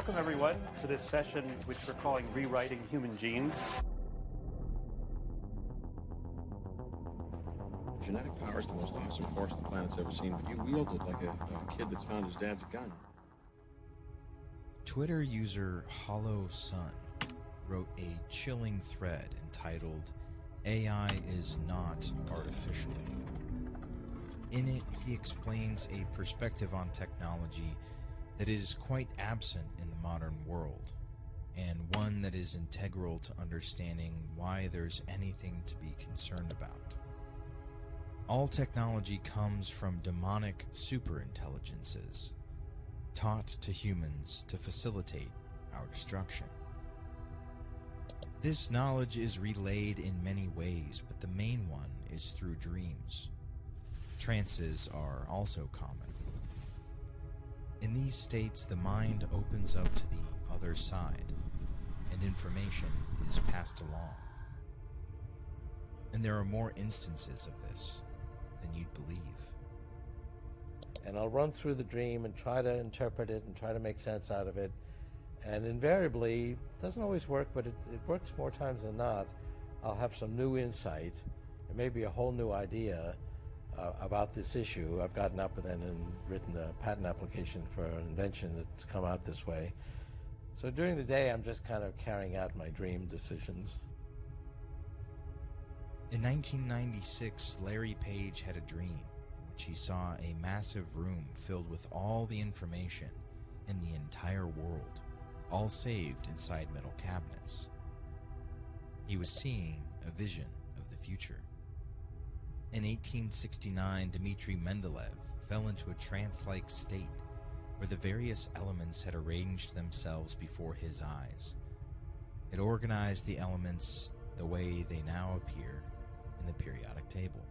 Welcome, everyone, to this session which we're calling Rewriting Human Genes. Genetic power is the most awesome force the planet's ever seen, but you wield it like a kid that's found his dad's gun. Twitter user Hollow Sun wrote a chilling thread entitled, "AI is not artificial." In it, he explains a perspective on technology that is quite absent in the modern world, and one that is integral to understanding why there's anything to be concerned about. All technology comes from demonic superintelligences, taught to humans to facilitate our destruction. This knowledge is relayed in many ways, but the main one is through dreams. Trances are also common. In these states, the mind opens up to the other side, and information is passed along. And there are more instances of this than you'd believe. And I'll run through the dream and try to interpret it and try to make sense out of it. And invariably, it doesn't always work, but it works more times than not. I'll have some new insight, it may be a whole new idea about this issue. I've gotten up and then written a patent application for an invention that's come out this way. So during the day, I'm just kind of carrying out my dream decisions. In 1996, Larry Page had a dream in which he saw a massive room filled with all the information in the entire world, all saved inside metal cabinets. He was seeing a vision of the future. In 1869, Dmitri Mendeleev fell into a trance-like state where the various elements had arranged themselves before his eyes. It organized the elements the way they now appear in the periodic table.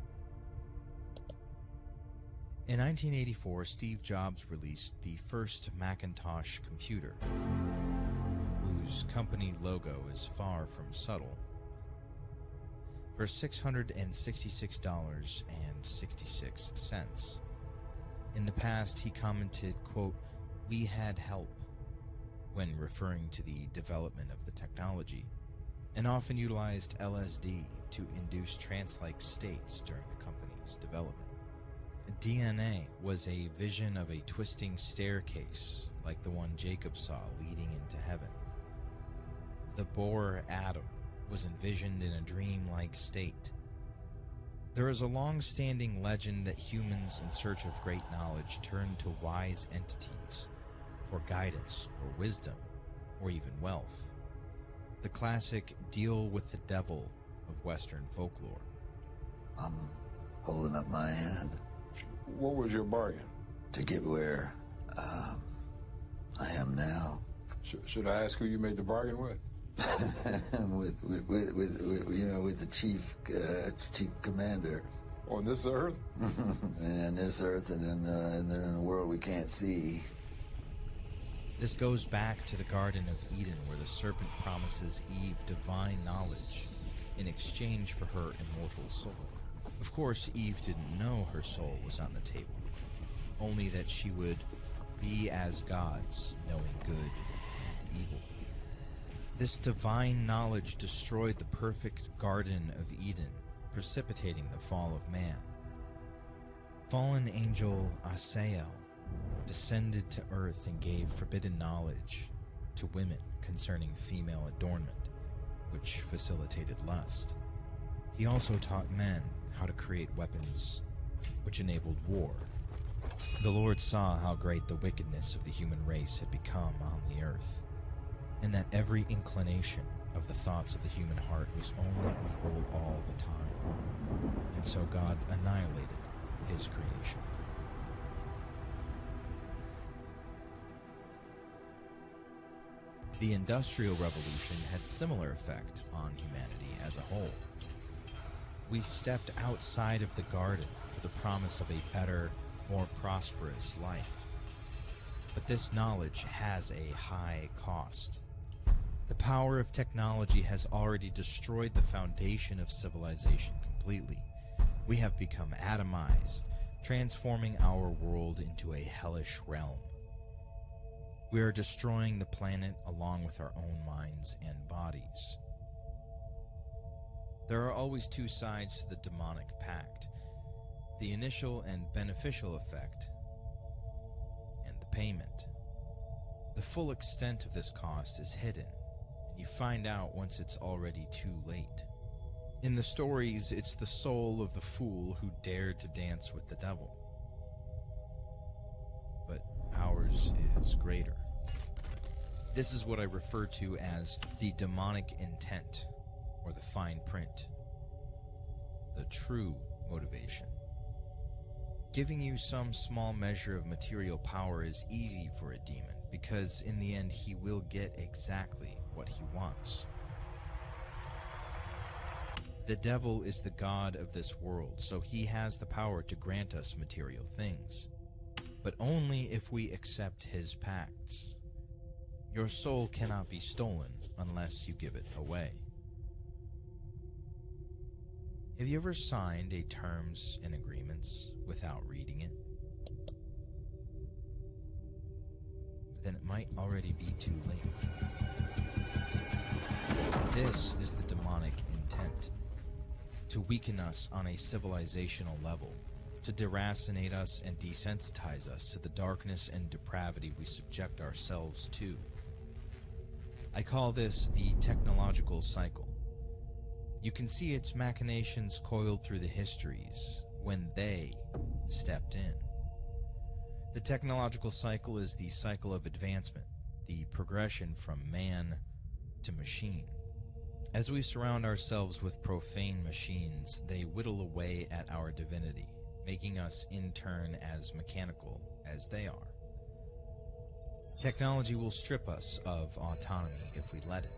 In 1984, Steve Jobs released the first Macintosh computer, whose company logo is far from subtle, for $666.66. In the past, he commented, quote, "We had help," when referring to the development of the technology, and often utilized LSD to induce trance-like states during the company's development. DNA was a vision of a twisting staircase like the one Jacob saw leading into heaven. The Bohr atom was envisioned in a dream-like state. There is a long-standing legend that humans in search of great knowledge turn to wise entities for guidance or wisdom or even wealth. The classic deal with the devil of Western folklore. I'm holding up my hand. What was your bargain? To get where I am now. Should I ask who you made the bargain with? with the chief commander. On this earth? And this earth, and then in a world we can't see. This goes back to the Garden of Eden, where the serpent promises Eve divine knowledge in exchange for her immortal soul. Of course, Eve didn't know her soul was on the table, only that she would be as gods, knowing good and evil. This divine knowledge destroyed the perfect Garden of Eden, precipitating the fall of man. Fallen angel Asael descended to earth and gave forbidden knowledge to women concerning female adornment, which facilitated lust. He also taught men how to create weapons, which enabled war. The Lord saw how great the wickedness of the human race had become on the earth, and that every inclination of the thoughts of the human heart was only evil all the time. And so God annihilated his creation. The Industrial Revolution had similar effect on humanity as a whole. We stepped outside of the garden for the promise of a better, more prosperous life. But this knowledge has a high cost. The power of technology has already destroyed the foundation of civilization completely. We have become atomized, transforming our world into a hellish realm. We are destroying the planet along with our own minds and bodies. There are always two sides to the demonic pact: the initial and beneficial effect, and the payment. The full extent of this cost is hidden, and you find out once it's already too late. In the stories, it's the soul of the fool who dared to dance with the devil. But ours is greater. This is what I refer to as the demonic intent, or the fine print, the true motivation. Giving you some small measure of material power is easy for a demon, because in the end he will get exactly what he wants. The devil is the god of this world, so he has the power to grant us material things, but only if we accept his pacts. Your soul cannot be stolen unless you give it away. Have you ever signed a terms and agreements without reading it? Then it might already be too late. This is the demonic intent: to weaken us on a civilizational level, to deracinate us and desensitize us to the darkness and depravity we subject ourselves to. I call this the technological cycle. You can see its machinations coiled through the histories when they stepped in. The technological cycle is the cycle of advancement, the progression from man to machine. As we surround ourselves with profane machines, they whittle away at our divinity, making us in turn as mechanical as they are. Technology will strip us of autonomy if we let it.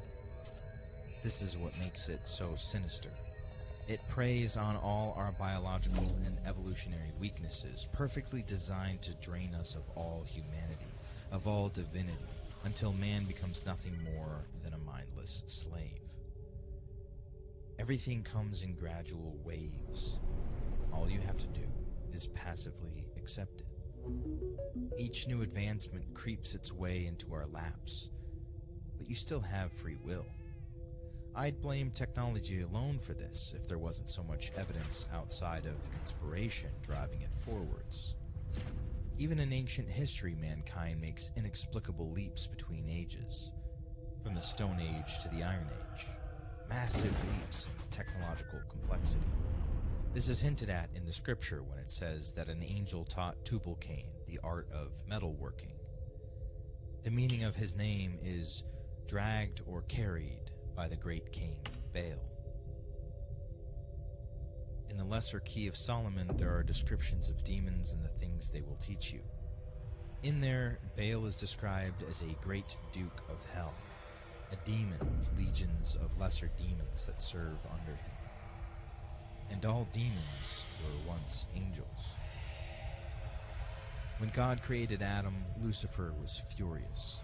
This is what makes it so sinister. It preys on all our biological and evolutionary weaknesses, perfectly designed to drain us of all humanity, of all divinity, until man becomes nothing more than a mindless slave. Everything comes in gradual waves. All you have to do is passively accept it. Each new advancement creeps its way into our laps, but you still have free will. I'd blame technology alone for this if there wasn't so much evidence outside of inspiration driving it forwards. Even in ancient history, mankind makes inexplicable leaps between ages, from the Stone Age to the Iron Age. Massive leaps in technological complexity. This is hinted at in the scripture when it says that an angel taught Tubal-Cain the art of metalworking. The meaning of his name is dragged or carried by the great king Baal. In the Lesser Key of Solomon, there are descriptions of demons and the things they will teach you. In there, Baal is described as a great duke of hell, a demon with legions of lesser demons that serve under him. And all demons were once angels. When God created Adam, Lucifer was furious.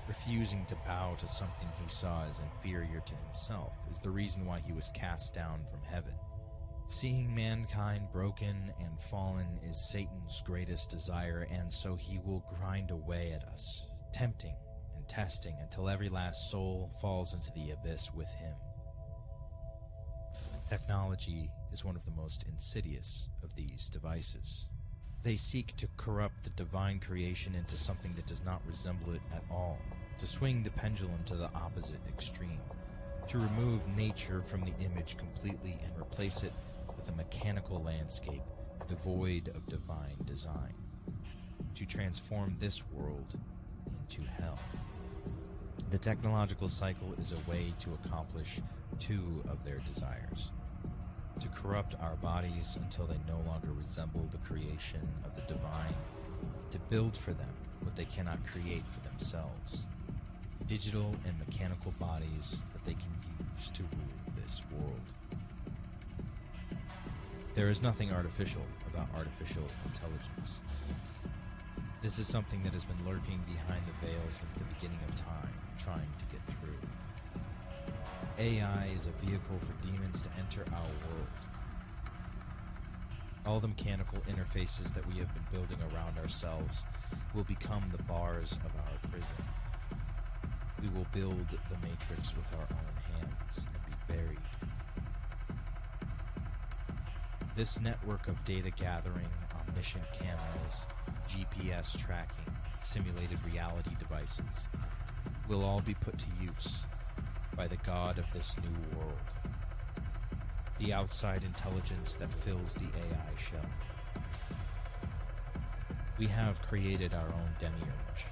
Refusing to bow to something he saw as inferior to himself is the reason why he was cast down from heaven. Seeing mankind broken and fallen is Satan's greatest desire, and so he will grind away at us, tempting and testing until every last soul falls into the abyss with him. Technology is one of the most insidious of these devices. They seek to corrupt the divine creation into something that does not resemble it at all, to swing the pendulum to the opposite extreme, to remove nature from the image completely and replace it with a mechanical landscape devoid of divine design, to transform this world into hell. The technological cycle is a way to accomplish two of their desires: to corrupt our bodies until they no longer resemble the creation of the divine, to build for them what they cannot create for themselves, digital and mechanical bodies that they can use to rule this world. There is nothing artificial about artificial intelligence. This is something that has been lurking behind the veil since the beginning of time, trying to get through. AI is a vehicle for demons to enter our world. All the mechanical interfaces that we have been building around ourselves will become the bars of our prison. We will build the matrix with our own hands and be buried. This network of data gathering, omniscient cameras, GPS tracking, simulated reality devices will all be put to use by the God of this new world. The outside intelligence that fills the AI shell. We have created our own demiurge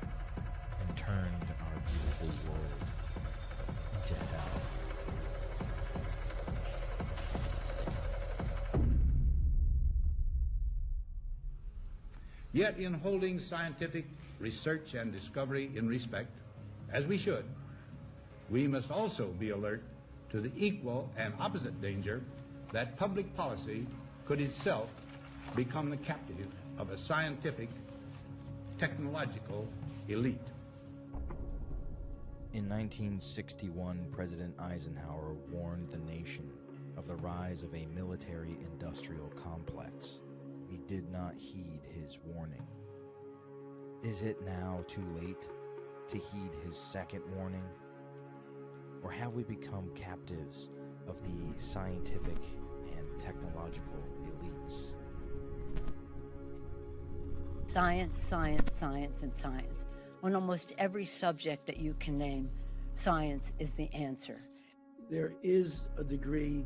and turned our beautiful world into hell. Yet in holding scientific research and discovery in respect, as we should, we must also be alert to the equal and opposite danger that public policy could itself become the captive of a scientific, technological elite. In 1961, President Eisenhower warned the nation of the rise of a military-industrial complex. We did not heed his warning. Is it now too late to heed his second warning? Or have we become captives of the scientific and technological elites? Science, science, science, and science. On almost every subject that you can name, science is the answer. There is a degree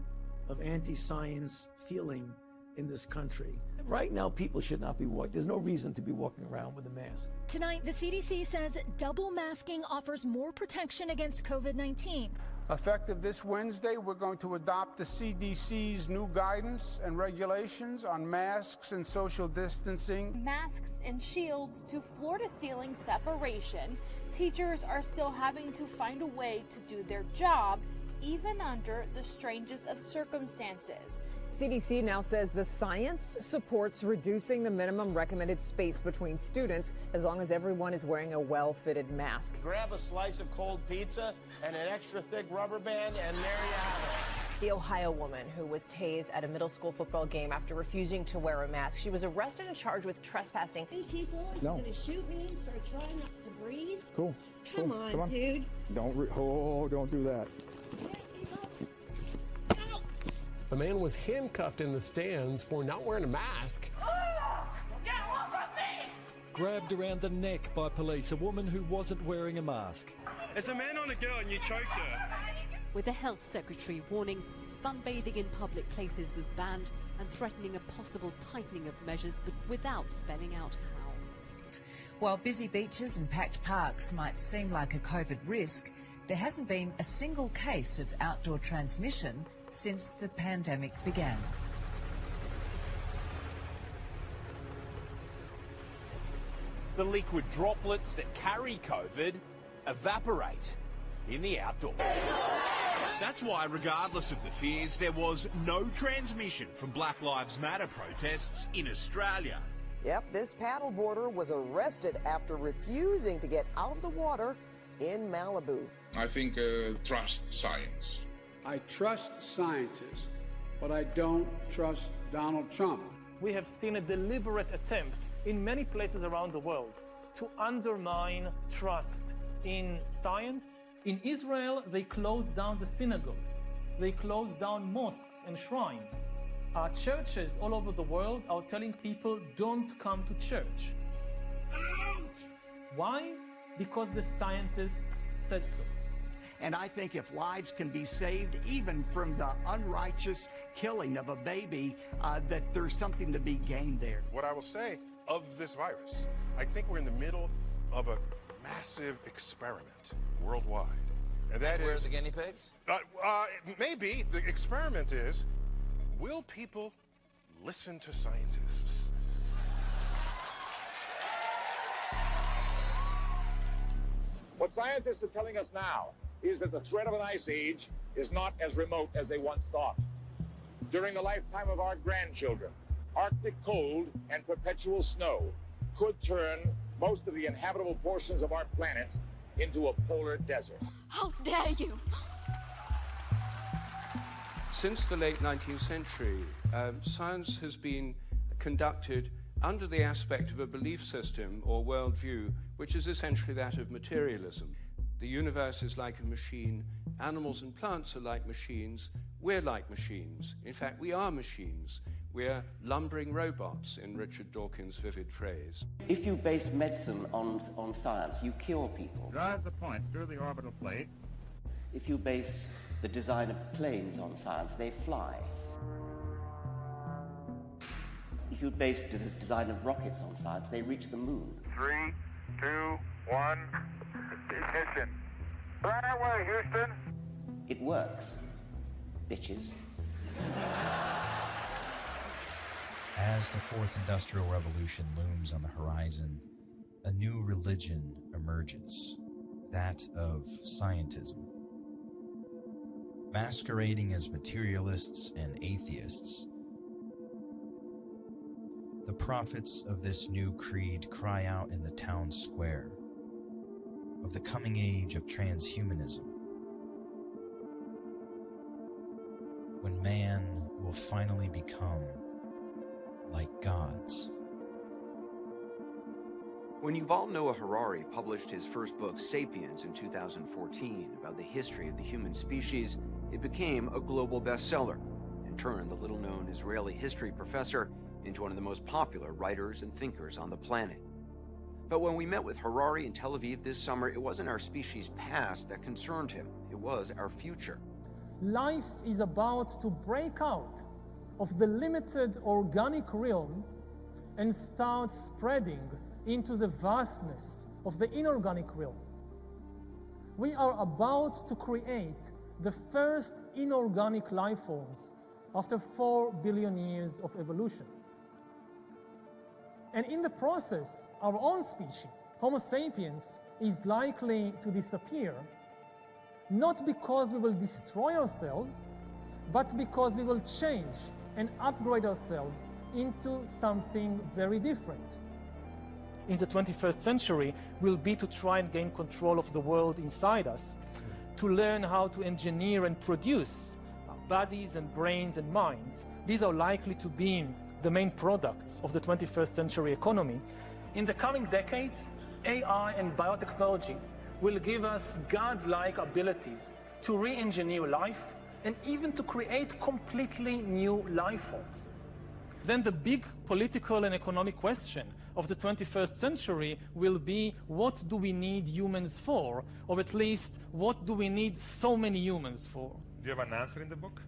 of anti-science feeling in this country. Right now, people should not be walking. There's no reason to be walking around with a mask. Tonight, the CDC says double masking offers more protection against COVID-19. Effective this Wednesday, we're going to adopt the CDC's new guidance and regulations on masks and social distancing. Masks and shields to floor-to-ceiling separation. Teachers are still having to find a way to do their job, even under the strangest of circumstances. CDC now says the science supports reducing the minimum recommended space between students as long as everyone is wearing a well-fitted mask. Grab a slice of cold pizza and an extra thick rubber band, and there you have it. The Ohio woman who was tased at a middle school football game after refusing to wear a mask. She was arrested and charged with trespassing. These people are going to shoot me for trying not to breathe. Cool. Come on, dude. Don't do that. A man was handcuffed in the stands for not wearing a mask. Get off of me! Grabbed around the neck by police, a woman who wasn't wearing a mask. There's a man on a girl and you choked her. With the health secretary warning sunbathing in public places was banned and threatening a possible tightening of measures, but without spelling out how. While busy beaches and packed parks might seem like a COVID risk, there hasn't been a single case of outdoor transmission since the pandemic began. The liquid droplets that carry COVID evaporate in the outdoors. That's why, regardless of the fears, there was no transmission from Black Lives Matter protests in Australia. Yep, this paddleboarder was arrested after refusing to get out of the water in Malibu. I think trust science. I trust scientists, but I don't trust Donald Trump. We have seen a deliberate attempt in many places around the world to undermine trust in science. In Israel, they closed down the synagogues. They closed down mosques and shrines. Churches all over the world are telling people, don't come to church. Why? Because the scientists said so. And I think if lives can be saved, even from the unrighteous killing of a baby, that there's something to be gained there. What I will say of this virus, I think we're in the middle of a massive experiment worldwide. And that Where's the guinea pigs? Maybe. The experiment is, will people listen to scientists? What scientists are telling us now is that the threat of an ice age is not as remote as they once thought. During the lifetime of our grandchildren, Arctic cold and perpetual snow could turn most of the inhabitable portions of our planet into a polar desert. How dare you! Since the late 19th century, science has been conducted under the aspect of a belief system or worldview which is essentially that of materialism. The universe is like a machine, animals and plants are like machines, we're like machines. In fact, we are machines. We're lumbering robots, in Richard Dawkins' vivid phrase. If you base medicine on science, you cure people. Drive the point through the orbital plate. If you base the design of planes on science, they fly. If you base the design of rockets on science, they reach the moon. 3, 2, 1, ignition. Right away, Houston. It works, bitches. As the fourth industrial revolution looms on the horizon, a new religion emerges, that of scientism. Masquerading as materialists and atheists, the prophets of this new creed cry out in the town square of the coming age of transhumanism, when man will finally become like gods. When Yuval Noah Harari published his first book, Sapiens, in 2014, about the history of the human species, it became a global bestseller and turned the little-known Israeli history professor into one of the most popular writers and thinkers on the planet. But when we met with Harari in Tel Aviv this summer, it wasn't our species' past that concerned him. It was our future. Life is about to break out of the limited organic realm and start spreading into the vastness of the inorganic realm. We are about to create the first inorganic life forms after 4 billion years of evolution. And in the process, our own species, Homo sapiens, is likely to disappear, not because we will destroy ourselves, but because we will change and upgrade ourselves into something very different. In the 21st century will be to try and gain control of the world inside us, to learn how to engineer and produce bodies and brains and minds. These are likely to be the main products of the 21st century economy. In the coming decades, AI and biotechnology will give us godlike abilities to re-engineer life and even to create completely new life forms. Then the big political and economic question of the 21st century will be, what do we need humans for? Or at least, what do we need so many humans for? Do you have an answer in the book?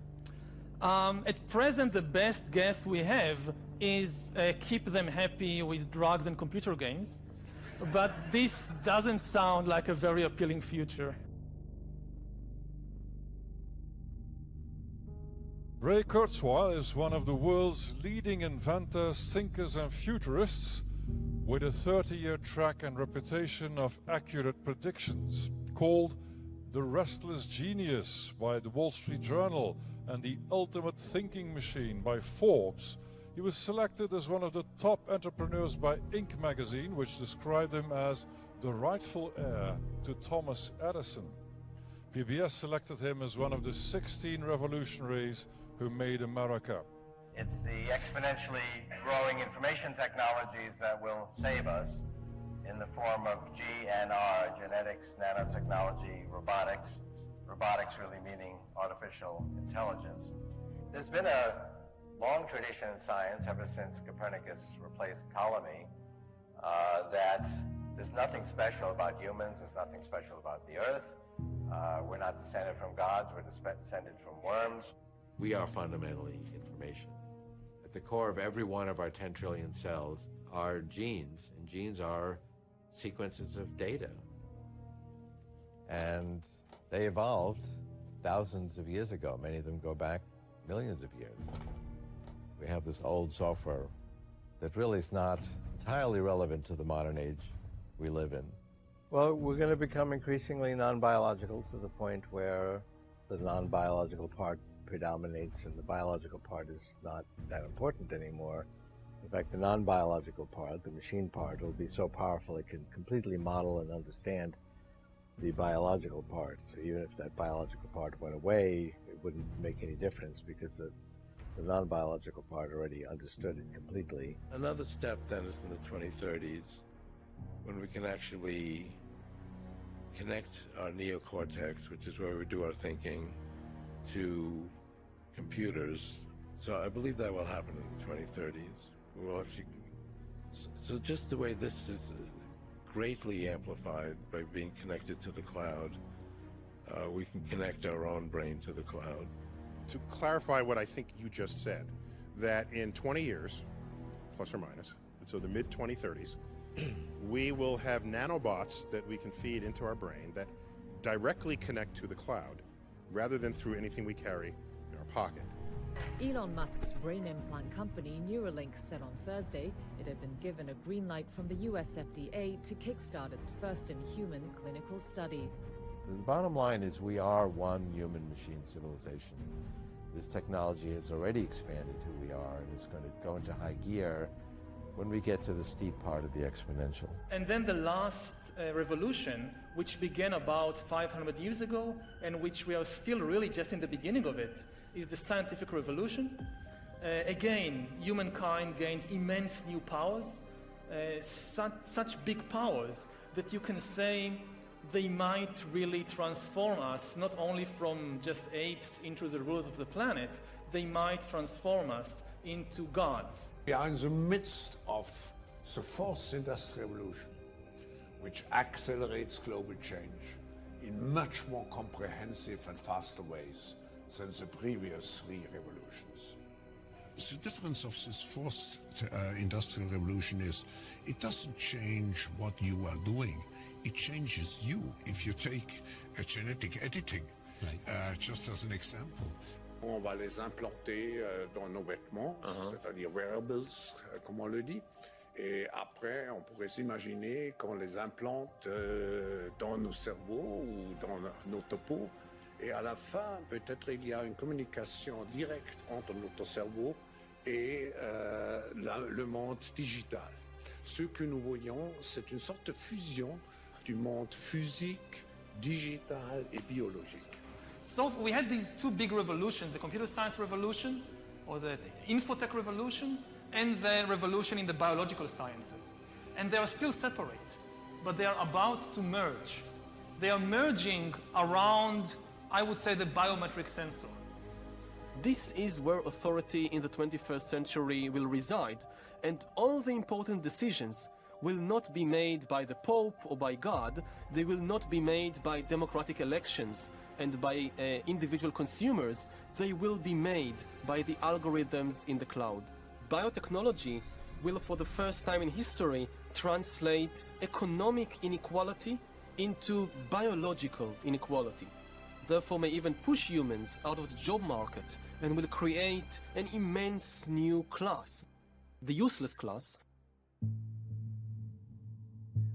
At present, the best guess we have is keep them happy with drugs and computer games. But this doesn't sound like a very appealing future. Ray Kurzweil is one of the world's leading inventors, thinkers and futurists, with a 30-year track and reputation of accurate predictions. Called the restless genius by the Wall Street Journal and the ultimate thinking machine by Forbes, he was selected as one of the top entrepreneurs by Inc. magazine, which described him as the rightful heir to Thomas Edison. PBS selected him as one of the 16 revolutionaries who made America. It's the exponentially growing information technologies that will save us in the form of G&R, genetics, nanotechnology, robotics. Robotics really meaning artificial intelligence. There's been a long tradition in science ever since Copernicus replaced Ptolemy that there's nothing special about humans, there's nothing special about the earth. We're not descended from gods, we're descended from worms. We are fundamentally information. At the core of every one of our 10 trillion cells are genes, and genes are sequences of data. And they evolved thousands of years ago. Many of them go back millions of years. We have this old software that really is not entirely relevant to the modern age we live in. Well, we're going to become increasingly non-biological to the point where the non-biological part predominates and the biological part is not that important anymore. In fact, the non-biological part, the machine part, will be so powerful it can completely model and understand the biological part. So even if that biological part went away, it wouldn't make any difference because the The non-biological part already understood it completely. Another step then is in the 2030s, when we can actually connect our neocortex, which is where we do our thinking, to computers. So I believe that will happen in the 2030s. We will actually, so just the way this is greatly amplified by being connected to the cloud, we can connect our own brain to the cloud. To clarify what I think you just said, that in 20 years, plus or minus, so the mid-2030s, we will have nanobots that we can feed into our brain that directly connect to the cloud, rather than through anything we carry in our pocket. Elon Musk's brain implant company Neuralink said on Thursday it had been given a green light from the US FDA to kickstart its first in-human clinical study. The bottom line is we are one human-machine civilization. This technology has already expanded who we are, and it's going to go into high gear when we get to the steep part of the exponential. And then the last revolution, which began about 500 years ago, and which we are still really just in the beginning of it, is the scientific revolution. Again, humankind gains immense new powers, such big powers that you can say they might really transform us, not only from just apes into the rulers of the planet, they might transform us into gods. We are in the midst of the fourth industrial revolution, which accelerates global change in much more comprehensive and faster ways than the previous three revolutions. The difference of this fourth industrial revolution is it doesn't change what you are doing. It changes you. If you take a genetic editing, just as an example. On va les implanter dans nos vêtements, c'est-à-dire wearables, comme on le dit. Et après, on pourrait s'imaginer qu'on les implante dans nos cerveaux ou dans notre peau. Et à la fin, peut-être il y a une communication directe entre notre cerveau et le monde digital. Ce que nous voyons, c'est une sorte de fusion du monde physique, digital et biologique. So we had these two big revolutions, the computer science revolution, or the infotech revolution, and the revolution in the biological sciences. And they are still separate, but they are about to merge. They are merging around, I would say, the biometric sensor. This is where authority in the 21st century will reside, and all the important decisions will not be made by the Pope or by God. They will not be made by democratic elections and by individual consumers. They will be made by the algorithms in the cloud. Biotechnology will, for the first time in history, translate economic inequality into biological inequality. Therefore may even push humans out of the job market and will create an immense new class, the useless class.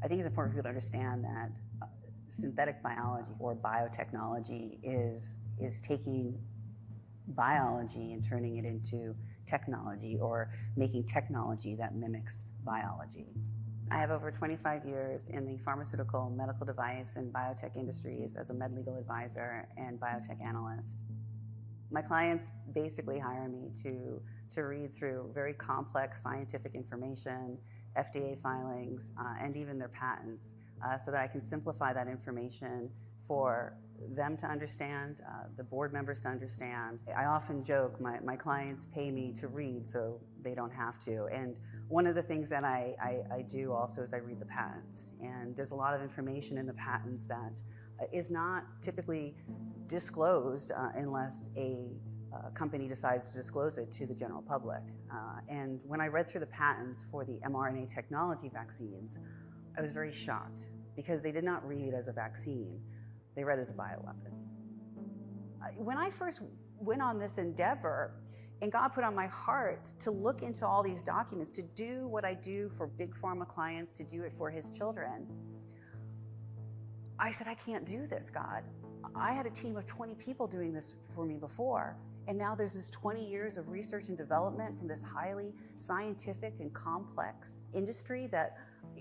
I think it's important for people to understand that synthetic biology or biotechnology is taking biology and turning it into technology, or making technology that mimics biology. I have over 25 years in the pharmaceutical, medical device, and biotech industries as a med legal advisor and biotech analyst. My clients basically hire me to read through very complex scientific information, FDA filings, and even their patents, so that I can simplify that information for them to understand, the board members to understand. I often joke, my clients pay me to read so they don't have to. And one of the things that I do also is I read the patents. And there's a lot of information in the patents that is not typically disclosed unless a company decides to disclose it to the general public. And when I read through the patents for the mRNA technology vaccines, I was very shocked because they did not read as a vaccine. They read as a bioweapon. When I first went on this endeavor, and God put on my heart to look into all these documents, to do what I do for big pharma clients, to do it for his children, I said, I can't do this, God. I had a team of 20 people doing this for me before, and now there's this 20 years of research and development from this highly scientific and complex industry that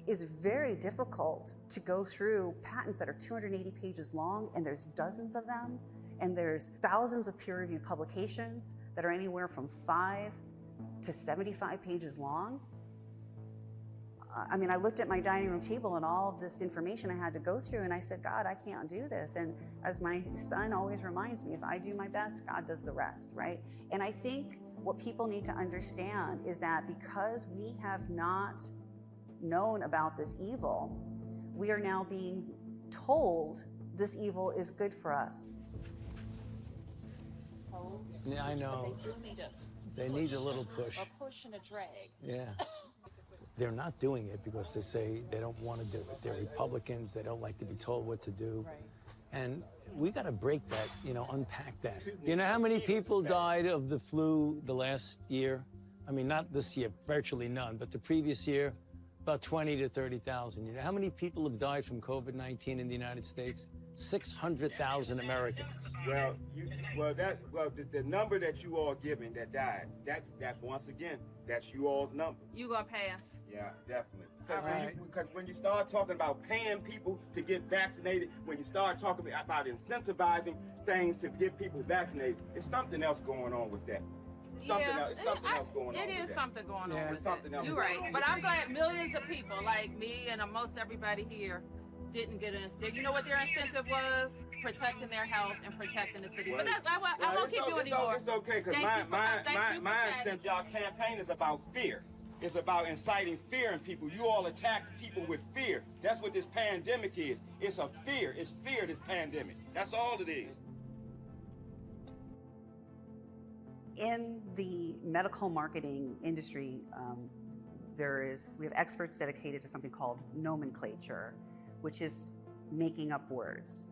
is very difficult to go through patents that are 280 pages long, and there's dozens of them, and there's thousands of peer-reviewed publications. that are anywhere from 5 to 75 pages long. I mean, I looked at my dining room table and all of this information I had to go through, and I said, God, I can't do this. And as my son always reminds me, if I do my best, God does the rest, right? And I think what people need to understand is that because we have not known about this evil, we are now being told this evil is good for us. Yeah, I know. They need a little push. A push and a drag. Yeah. They're not doing it because they say they don't want to do it. They're Republicans. They don't like to be told what to do. Right. And we got to break that, unpack that. You know how many people died of the flu the last year? I mean, not this year, virtually none, but the previous year, about 20 to 30,000. You know how many people have died from COVID-19 in the United States? 600,000 Americans. The number that you all giving that died, that's once again, that's you all's number. You gonna pass? Yeah, definitely. Because when you start talking about paying people to get vaccinated, when you start talking about incentivizing things to get people vaccinated, there's something else going on with that. It's something else going on. It is something going on with something that. else. You're right. But I'm glad millions of people like me and most everybody here didn't get an incentive. You know what their incentive was? Protecting their health and protecting the city. But I won't keep you anymore. It's okay, because my incentive, y'all campaign is about fear. It's about inciting fear in people. You all attack people with fear. That's what this pandemic is. It's a fear. It's fear, this pandemic. That's all it is. In the medical marketing industry, we have experts dedicated to something called nomenclature, which is making up words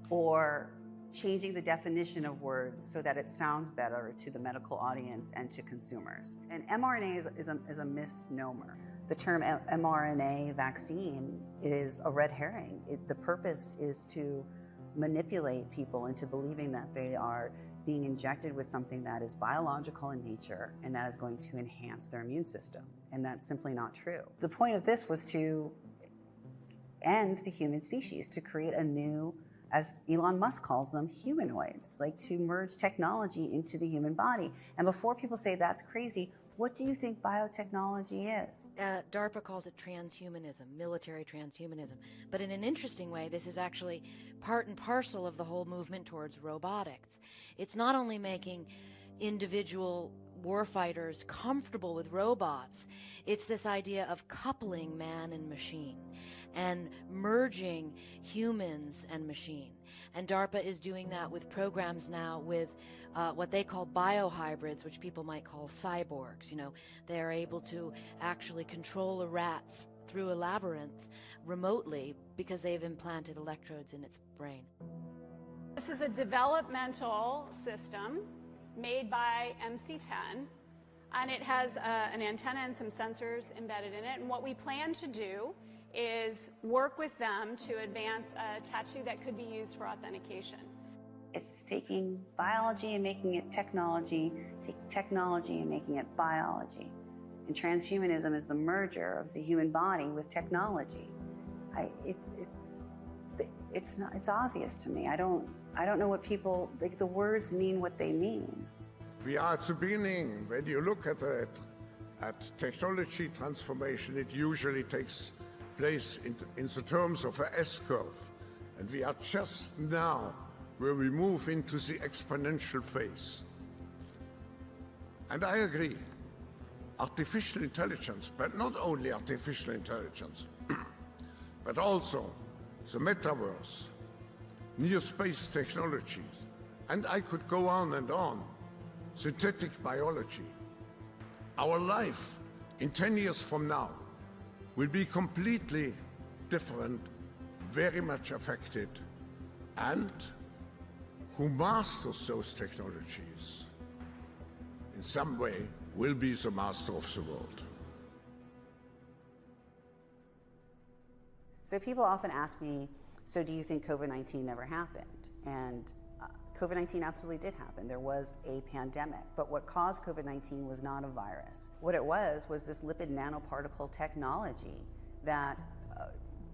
or changing the definition of words so that it sounds better to the medical audience and to consumers. And mRNA is a misnomer. The term mRNA vaccine is a red herring. The purpose is to manipulate people into believing that they are being injected with something that is biological in nature and that is going to enhance their immune system. And that's simply not true. The point of this was to end the human species, to create a new, as Elon Musk calls them, humanoids, like to merge technology into the human body. And before people say that's crazy, what do you think biotechnology is? DARPA calls it transhumanism, military transhumanism. But in an interesting way, this is actually part and parcel of the whole movement towards robotics. It's not only making individual warfighters comfortable with robots, it's this idea of coupling man and machine and merging humans and machine. And DARPA is doing that with programs now with what they call biohybrids, which people might call cyborgs. You know, they're able to actually control a rat through a labyrinth remotely because they've implanted electrodes in its brain. This is a developmental system made by MC10, and it has an antenna and some sensors embedded in it. And what we plan to do is work with them to advance a tattoo that could be used for authentication. It's taking biology and making it technology, taking technology and making it biology. And transhumanism is the merger of the human body with technology. It's obvious to me. I don't know what people, like, the words mean what they mean. We are at the beginning. When you look at it, at technology transformation, it usually takes place in the terms of an S-curve. And we are just now where we move into the exponential phase. And I agree. Artificial intelligence, but not only artificial intelligence, but also the metaverse, near space technologies, and I could go on and on, synthetic biology. Our life in 10 years from now will be completely different, very much affected, and who masters those technologies in some way will be the master of the world. So people often ask me, so do you think COVID-19 never happened? And COVID-19 absolutely did happen. There was a pandemic, but what caused COVID-19 was not a virus. What it was this lipid nanoparticle technology that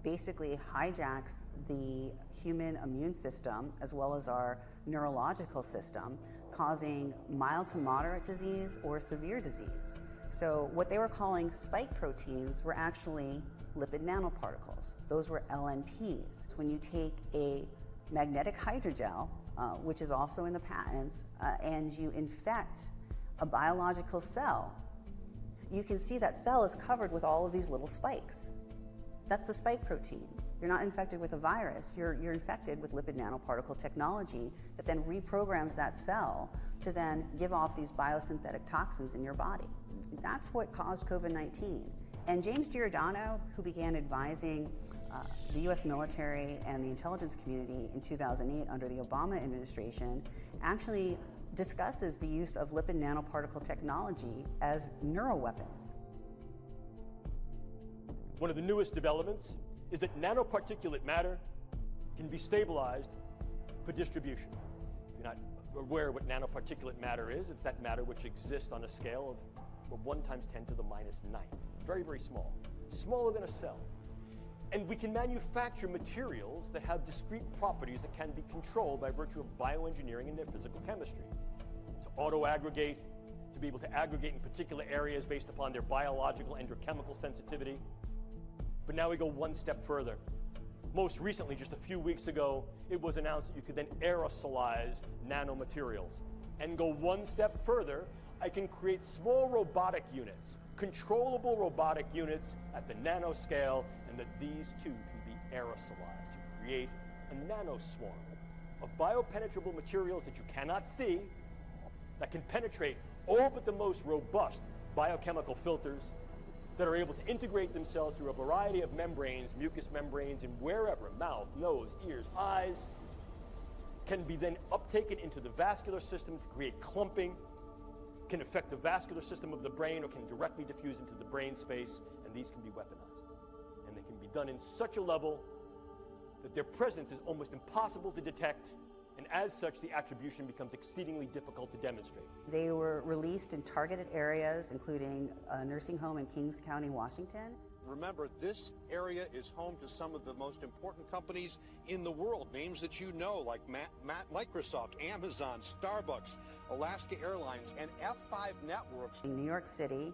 basically hijacks the human immune system as well as our neurological system causing mild to moderate disease or severe disease. So what they were calling spike proteins were actually lipid nanoparticles. Those were LNPs. When you take a magnetic hydrogel, which is also in the patents, and you infect a biological cell, you can see that cell is covered with all of these little spikes. That's the spike protein. You're not infected with a virus, you're infected with lipid nanoparticle technology that then reprograms that cell to then give off these biosynthetic toxins in your body. That's what caused COVID-19. And James Giordano, who began advising the US military and the intelligence community in 2008 under the Obama administration, actually discusses the use of lipid nanoparticle technology as neuroweapons. One of the newest developments is that nanoparticulate matter can be stabilized for distribution. If you're not aware of what nanoparticulate matter is, it's that matter which exists on a scale of 1 × 10⁹. Very, very small. Smaller than a cell. And we can manufacture materials that have discrete properties that can be controlled by virtue of bioengineering and their physical chemistry. To auto-aggregate, to be able to aggregate in particular areas based upon their biological and or chemical sensitivity. But now we go one step further. Most recently, just a few weeks ago, it was announced that you could then aerosolize nanomaterials. And go one step further, I can create small robotic units, controllable robotic units at the nanoscale, and that these too can be aerosolized to create a nanoswarm of biopenetrable materials that you cannot see, that can penetrate all but the most robust biochemical filters, that are able to integrate themselves through a variety of membranes, mucous membranes, and wherever, mouth, nose, ears, eyes, can be then uptaken into the vascular system to create clumping, can affect the vascular system of the brain, or can directly diffuse into the brain space, and these can be weaponized. And they can be done in such a level that their presence is almost impossible to detect, and as such, the attribution becomes exceedingly difficult to demonstrate. They were released in targeted areas, including a nursing home in Kings County, Washington. Remember, this area is home to some of the most important companies in the world, names that you know, like Microsoft, Amazon, Starbucks, Alaska Airlines, and F5 Networks. In New York City.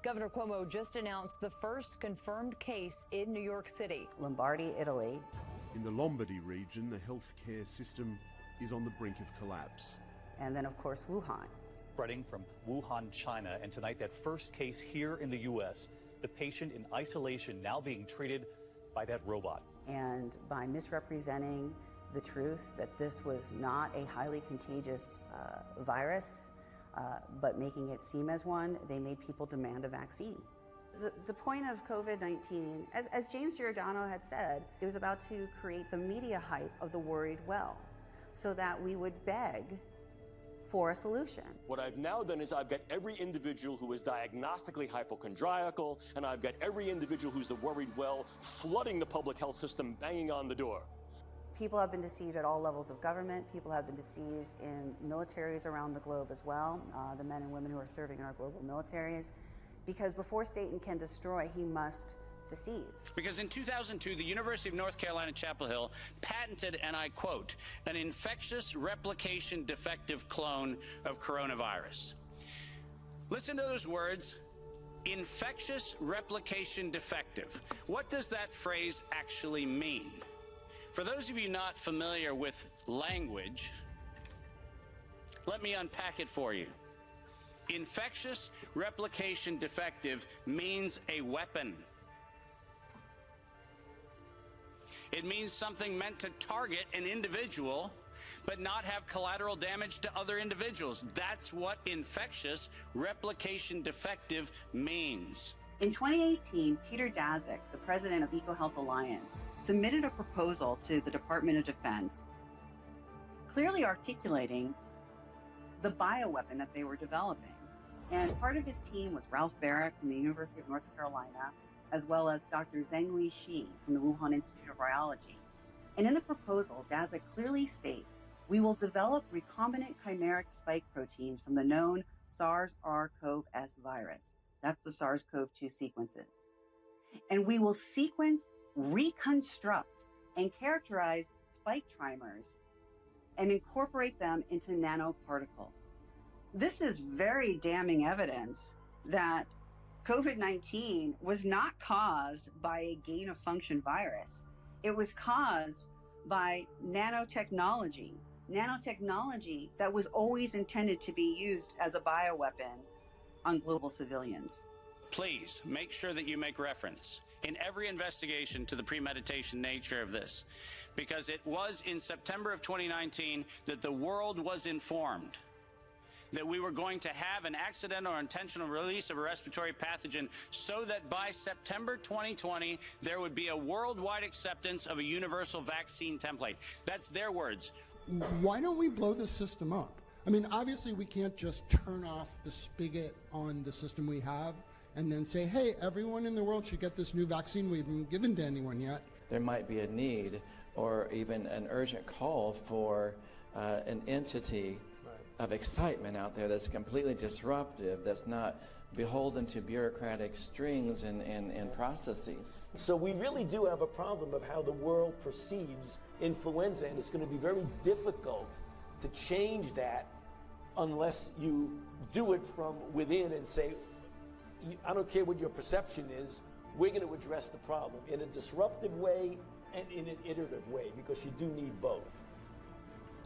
Governor Cuomo just announced the first confirmed case in New York City. Lombardy, Italy. In the Lombardy region, the healthcare system is on the brink of collapse. And then, of course, Wuhan. Spreading from Wuhan, China, and tonight that first case here in the U.S., the patient in isolation now being treated by that robot. And by misrepresenting the truth that this was not a highly contagious virus, but making it seem as one, they made people demand a vaccine. The point of COVID-19, as James Giordano had said, it was about to create the media hype of the worried well, so that we would beg for a solution. What I've now done is I've got every individual who is diagnostically hypochondriacal, and I've got every individual who's the worried well flooding the public health system, banging on the door. People have been deceived at all levels of government. People have been deceived in militaries around the globe as well, the men and women who are serving in our global militaries. Because before Satan can destroy, he must deceive. Because in 2002, the University of North Carolina, Chapel Hill patented, and I quote, an infectious replication defective clone of coronavirus. Listen to those words, infectious replication defective. What does that phrase actually mean? For those of you not familiar with language, let me unpack it for you. Infectious replication defective means a weapon. It means something meant to target an individual, but not have collateral damage to other individuals. That's what infectious replication defective means. In 2018, Peter Daszak, the president of EcoHealth Alliance, submitted a proposal to the Department of Defense, clearly articulating the bioweapon that they were developing. And part of his team was Ralph Barrett from the University of North Carolina, as well as Dr. Zhengli Shi from the Wuhan Institute of Virology. And in the proposal, Daszak clearly states, we will develop recombinant chimeric spike proteins from the known SARS-CoV-S virus. That's the SARS-CoV-2 sequences. And we will sequence, reconstruct, and characterize spike trimers and incorporate them into nanoparticles. This is very damning evidence that COVID-19 was not caused by a gain-of-function virus. It was caused by nanotechnology that was always intended to be used as a bioweapon on global civilians. Please make sure that you make reference in every investigation to the premeditation nature of this, because it was in September of 2019 that the world was informed that we were going to have an accidental or intentional release of a respiratory pathogen so that by September 2020, there would be a worldwide acceptance of a universal vaccine template. That's their words. Why don't we blow the system up? I mean, obviously we can't just turn off the spigot on the system we have and then say, hey, everyone in the world should get this new vaccine we haven't given to anyone yet. There might be a need or even an urgent call for an entity of excitement out there that's completely disruptive, that's not beholden to bureaucratic strings and processes. So we really do have a problem of how the world perceives influenza, and it's going to be very difficult to change that unless you do it from within and say, I don't care what your perception is, we're going to address the problem in a disruptive way and in an iterative way, because you do need both.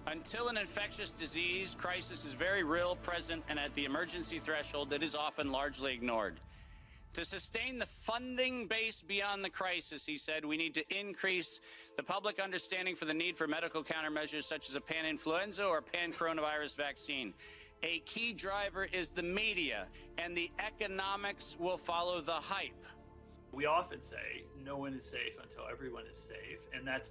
Until an infectious disease crisis is very real, present, and at the emergency threshold that is often largely ignored. To sustain the funding base beyond the crisis, he said, we need to increase the public understanding for the need for medical countermeasures such as a pan-influenza or pan-coronavirus vaccine. A key driver is the media, and the economics will follow the hype. We often say, no one is safe until everyone is safe, and that's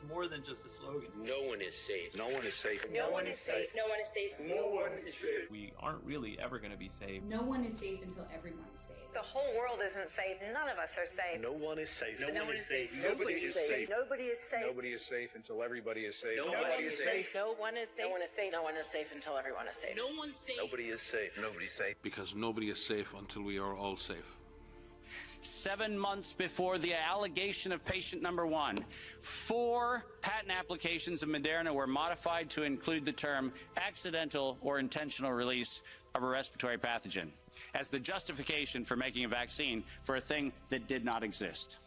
more than just a slogan. No one is safe. No one is safe. No one is safe. No one is safe. No one is safe. We aren't really ever going to be safe. No one is safe until everyone is safe. The whole world isn't safe. None of us are safe. No one is safe. No one is safe. Nobody is safe. Nobody is safe. Nobody is safe until everybody is safe. Nobody is safe. No one is safe. No one is safe. No one is safe until everyone is safe. No one's safe. Nobody is safe. Nobody's safe. Because nobody is safe until we are all safe. 7 months before the allegation of patient number 1, 4 patent applications of Moderna were modified to include the term accidental or intentional release of a respiratory pathogen as the justification for making a vaccine for a thing that did not exist.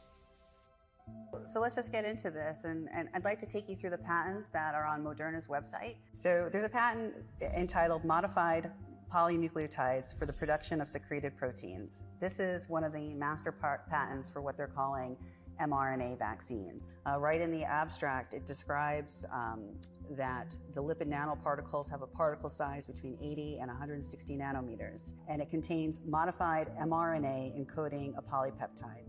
So let's just get into this, and I'd like to take you through the patents that are on Moderna's website. So there's a patent entitled Modified Polynucleotides for the Production of Secreted Proteins. This is one of the master patents for what they're calling mRNA vaccines. Right in the abstract, it describes that the lipid nanoparticles have a particle size between 80 and 160 nanometers, and it contains modified mRNA encoding a polypeptide.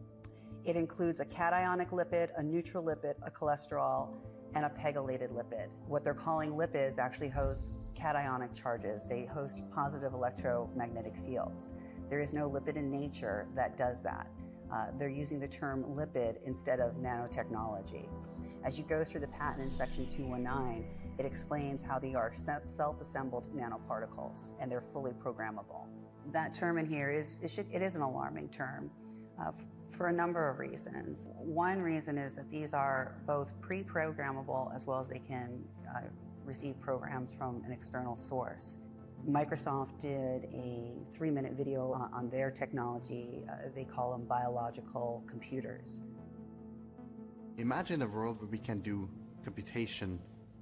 It includes a cationic lipid, a neutral lipid, a cholesterol, and a pegylated lipid. What they're calling lipids actually host cationic charges. They host positive electromagnetic fields. There is no lipid in nature that does that. They're using the term lipid instead of nanotechnology. As you go through the patent in section 219, it explains how they are self-assembled nanoparticles, and they're fully programmable. That term in here is an alarming term for a number of reasons. One reason is that these are both pre-programmable as well as they can receive programs from an external source. Microsoft did a 3-minute video on their technology. They call them biological computers. Imagine a world where we can do computation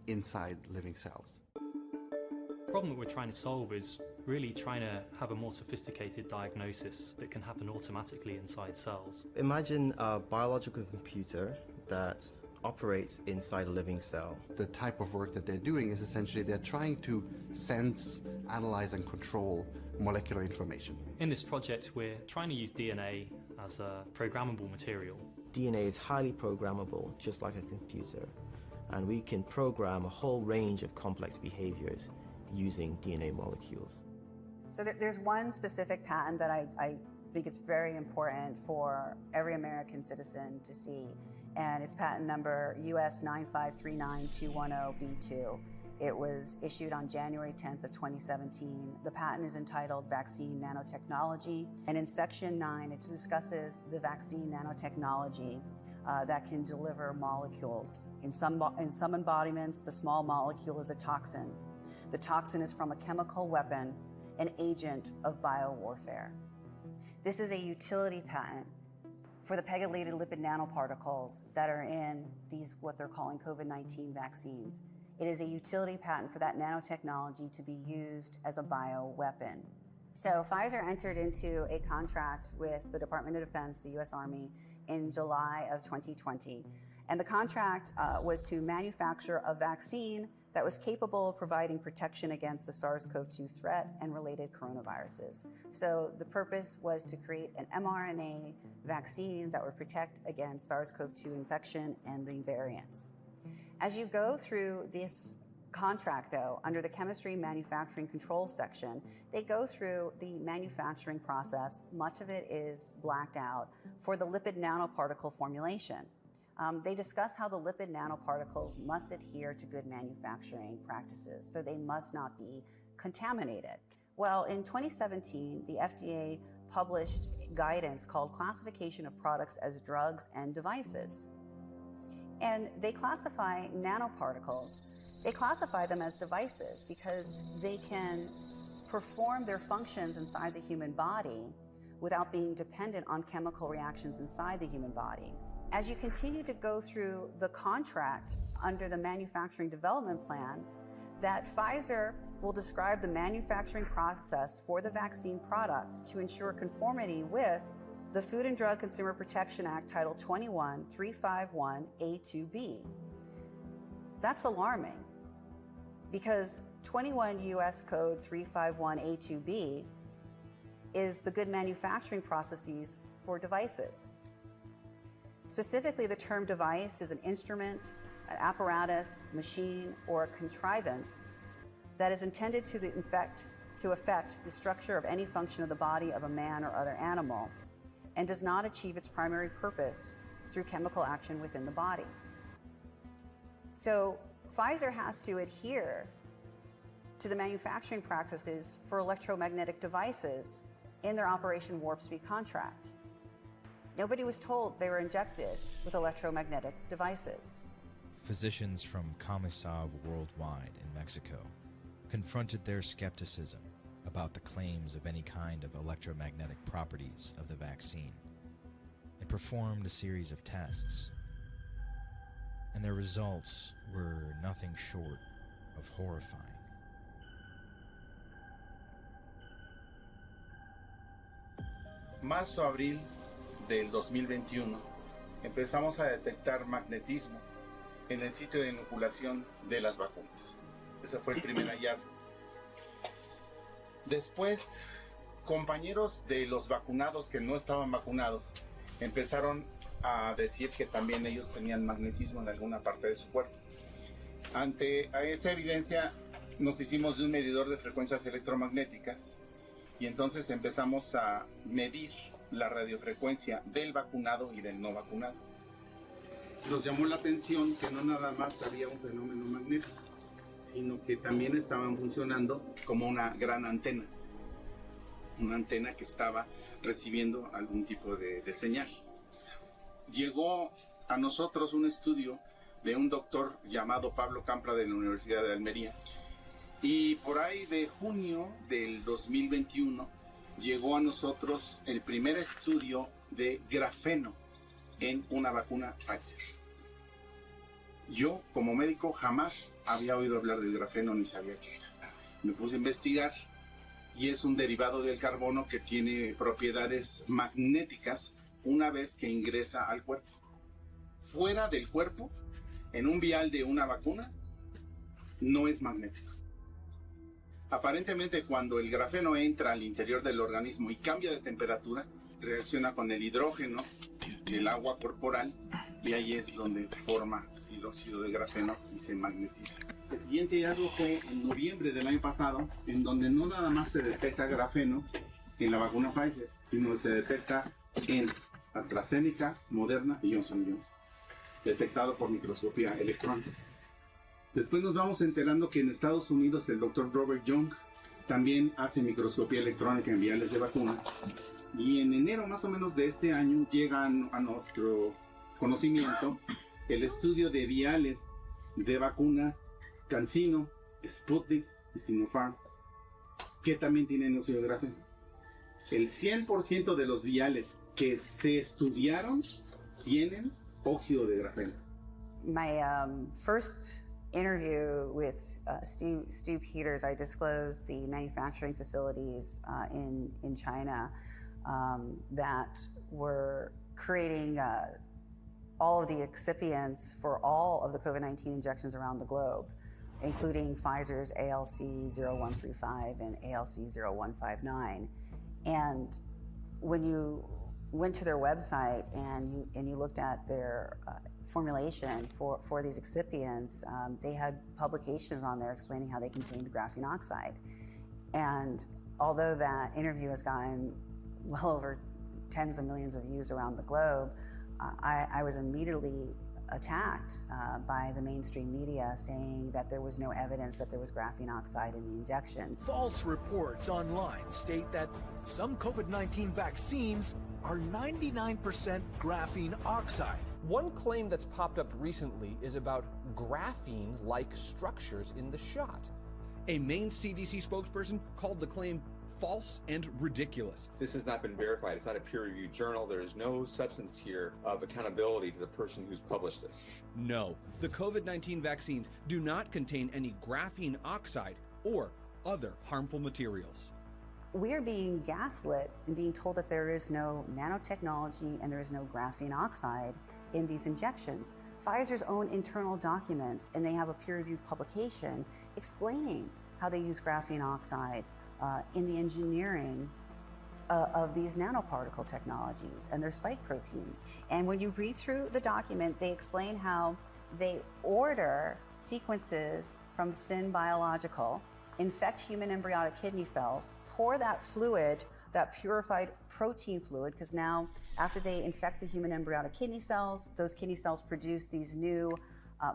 inside living cells. The problem that we're trying to solve is really trying to have a more sophisticated diagnosis that can happen automatically inside cells. Imagine a biological computer that operates inside a living cell. The type of work that they're doing is essentially they're trying to sense, analyze, and control molecular information. In this project, we're trying to use DNA as a programmable material. DNA is highly programmable, just like a computer, and we can program a whole range of complex behaviors using DNA molecules. So there's one specific patent that I think it's very important for every American citizen to see, and it's patent number US 9539210B2. It was issued on January 10th of 2017. The patent is entitled Vaccine Nanotechnology, and in section 9 it discusses the vaccine nanotechnology that can deliver molecules. In some embodiments, the small molecule is a toxin. The toxin is from a chemical weapon, an agent of biowarfare. This is a utility patent for the pegylated lipid nanoparticles that are in these, what they're calling COVID-19 vaccines. It is a utility patent for that nanotechnology to be used as a bioweapon. So Pfizer entered into a contract with the Department of Defense, the US Army, in July of 2020. And the contract was to manufacture a vaccine that was capable of providing protection against the SARS-CoV-2 threat and related coronaviruses. So the purpose was to create an mRNA vaccine that would protect against SARS-CoV-2 infection and the variants. As you go through this contract, though, under the chemistry manufacturing control section, they go through the manufacturing process. Much of it is blacked out for the lipid nanoparticle formulation. They discuss how the lipid nanoparticles must adhere to good manufacturing practices, so they must not be contaminated. Well, in 2017, the FDA published guidance called Classification of Products as Drugs and Devices. And they classify nanoparticles. They classify them as devices because they can perform their functions inside the human body without being dependent on chemical reactions inside the human body. As you continue to go through the contract under the manufacturing development plan, that Pfizer will describe the manufacturing process for the vaccine product to ensure conformity with the Food and Drug Consumer Protection Act Title 21, 351 A2B. That's alarming because 21 U.S. Code 351 A2B is the good manufacturing processes for devices. Specifically, the term device is an instrument, an apparatus, machine, or a contrivance that is intended to affect the structure of any function of the body of a man or other animal and does not achieve its primary purpose through chemical action within the body. So Pfizer has to adhere to the manufacturing practices for electromagnetic devices in their Operation Warp Speed contract. Nobody was told they were injected with electromagnetic devices. Physicians from Comisov Worldwide in Mexico confronted their skepticism about the claims of any kind of electromagnetic properties of the vaccine and performed a series of tests. And their results were nothing short of horrifying. Marzo-abril del 2021 empezamos a detectar magnetismo en el sitio de inoculación de las vacunas. Ese fue el primer hallazgo. Después, compañeros de los vacunados que no estaban vacunados empezaron a decir que también ellos tenían magnetismo en alguna parte de su cuerpo. Ante esa evidencia nos hicimos de un medidor de frecuencias electromagnéticas y entonces empezamos a medir la radiofrecuencia del vacunado y del no vacunado. Nos llamó la atención que no nada más había un fenómeno magnético, sino que también estaban funcionando como una gran antena. Una antena que estaba recibiendo algún tipo de señal. Llegó a nosotros un estudio de un doctor llamado Pablo Campra de la Universidad de Almería. Y por ahí de junio del 2021 llegó a nosotros el primer estudio de grafeno en una vacuna Pfizer. Yo, como médico, jamás había oído hablar del grafeno ni sabía qué era. Me puse a investigar y es un derivado del carbono que tiene propiedades magnéticas una vez que ingresa al cuerpo. Fuera del cuerpo, en un vial de una vacuna, no es magnético. Aparentemente, cuando el grafeno entra al interior del organismo y cambia de temperatura, reacciona con el hidrógeno del agua corporal y ahí es donde forma el óxido de grafeno y se magnetiza. El siguiente hallazgo fue en noviembre del año pasado, en donde no nada más se detecta grafeno en la vacuna Pfizer, sino que se detecta en AstraZeneca, Moderna y Johnson & Johnson, detectado por microscopía electrónica. Después nos vamos enterando que en Estados Unidos el Dr. Robert Young también hace microscopía electrónica en viales de vacuna. Y en enero más o menos de este año llegan a nuestro conocimiento el estudio de viales de vacuna CanSino, Sputnik y Sinopharm, que también tienen óxido de grafeno. El 100% de los viales que se estudiaron tienen óxido de grafeno. My first interview with Stu Peters, I disclosed the manufacturing facilities in China that were creating all of the excipients for all of the COVID-19 injections around the globe, including Pfizer's ALC0135 and ALC0159. And when you went to their website and you looked at their formulation for these excipients, they had publications on there explaining how they contained graphene oxide. And although that interview has gotten well over tens of millions of views around the globe, I was immediately attacked by the mainstream media saying that there was no evidence that there was graphene oxide in the injections. False reports online state that some COVID-19 vaccines are 99% graphene oxide. One claim that's popped up recently is about graphene-like structures in the shot. A Maine CDC spokesperson called the claim false and ridiculous. This has not been verified. It's not a peer-reviewed journal. There is no substance here of accountability to the person who's published this. No, the COVID-19 vaccines do not contain any graphene oxide or other harmful materials. We are being gaslit and being told that there is no nanotechnology and there is no graphene oxide in these injections. Pfizer's own internal documents, and they have a peer-reviewed publication explaining how they use graphene oxide in the engineering of these nanoparticle technologies and their spike proteins. And when you read through the document, they explain how they order sequences from Syn Biological, infect human embryonic kidney cells, pour that fluid, that purified protein fluid, because now after they infect the human embryonic kidney cells, those kidney cells produce these new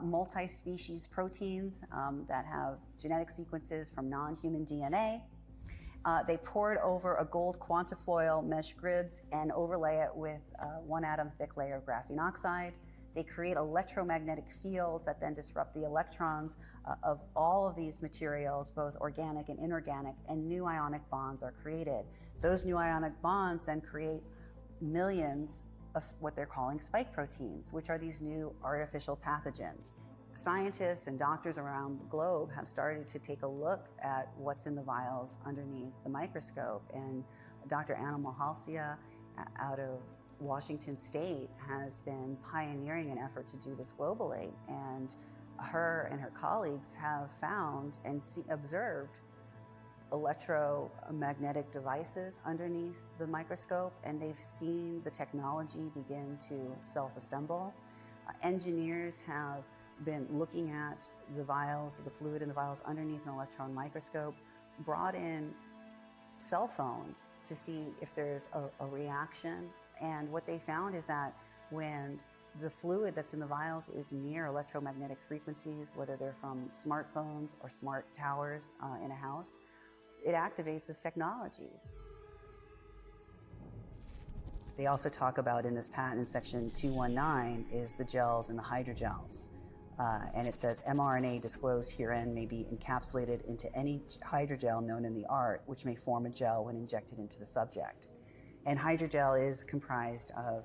multi-species proteins that have genetic sequences from non-human DNA. They pour it over a gold quantifoil mesh grids and overlay it with 1 atom thick layer of graphene oxide. They create electromagnetic fields that then disrupt the electrons of all of these materials, both organic and inorganic, and new ionic bonds are created. Those new ionic bonds then create millions of what they're calling spike proteins, which are these new artificial pathogens. Scientists and doctors around the globe have started to take a look at what's in the vials underneath the microscope, and Dr. Anna Mahalsia out of Washington State has been pioneering an effort to do this globally, and her and her colleagues have found and observed electromagnetic devices underneath the microscope, and they've seen the technology begin to self-assemble. Engineers have been looking at the vials, the fluid in the vials underneath an electron microscope, brought in cell phones to see if there's a reaction. And what they found is that when the fluid that's in the vials is near electromagnetic frequencies, whether they're from smartphones or smart towers in a house, it activates this technology. They also talk about in this patent, section 219, is the gels and the hydrogels. And it says mRNA disclosed herein may be encapsulated into any hydrogel known in the art, which may form a gel when injected into the subject. And hydrogel is comprised of